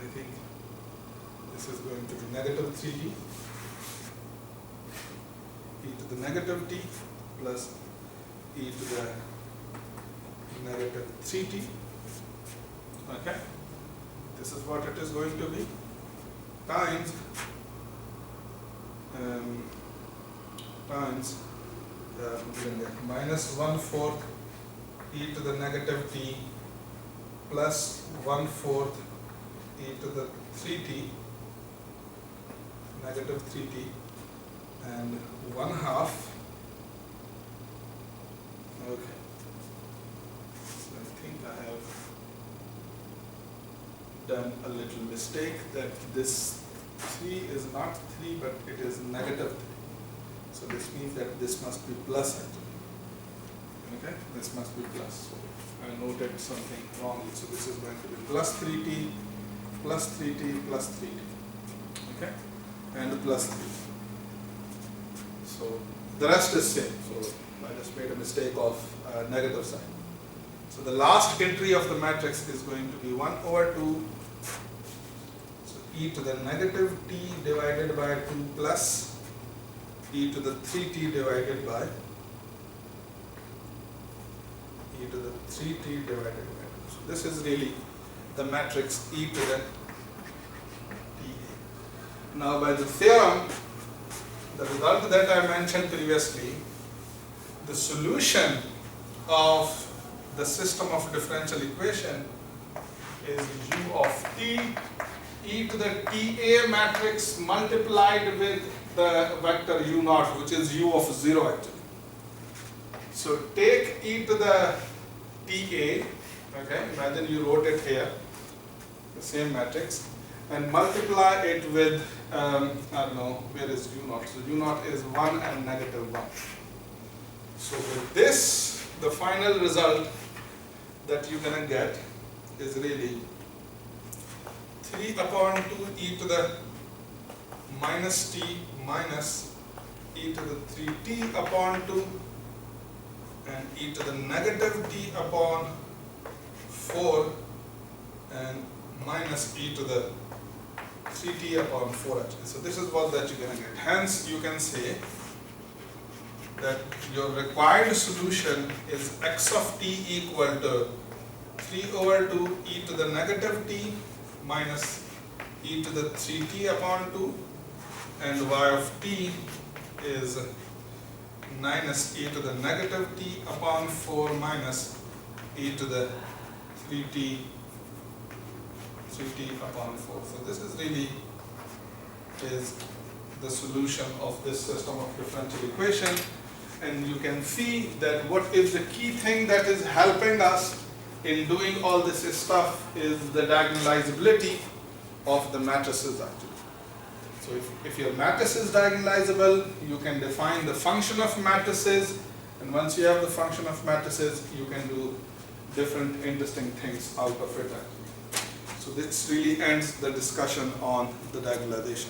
I think this is going to be negative 3t e to the negative t plus e to the negative 3t. Okay, this is what it is going to be, times minus 1/4 e to the negative t plus 1/4 e to the 3t, negative 3t, and 1/2. Okay, so I think I have done a little mistake, that this 3 is not 3 but it is negative 3. So this means that this must be plus actually. Okay, this must be plus. So I noted something wrongly. So this is going to be plus 3t, plus 3t, plus 3t. Okay, and plus 3. So the rest is same. So I just made a mistake of negative sign. So the last entry of the matrix is going to be 1/2. So e to the negative t divided by 2 plus e to the 3t divided by e to the 3t divided by 2. So this is really the matrix e to the t. Now by the theorem, the result that I mentioned previously, the solution of the system of differential equation is u of t e to the ta matrix multiplied with the vector u0, which is u of 0 actually. So take e to the ta, okay, imagine you wrote it here, the same matrix, and multiply it with, I don't know, where is u0? So u0 is 1 and negative 1. So with this, the final result that you're going to get is really 3/2 e to the minus t minus e to the 3t upon 2 and e to the negative t upon 4 and minus e to the 3t upon 4 actually. So this is what that you're going to get. Hence you can say that your required solution is x of t equal to 3/2 e to the negative t minus e to the 3t upon 2, and y of t is minus e to the negative t upon 4 minus e to the 3t upon 4. So this is really is the solution of this system of differential equation, and you can see that what is the key thing that is helping us in doing all this stuff is the diagonalizability of the matrices actually. So if your matrix is diagonalizable, you can define the function of matrices, and once you have the function of matrices, you can do different interesting things out of it actually. So this really ends the discussion on the diagonalization.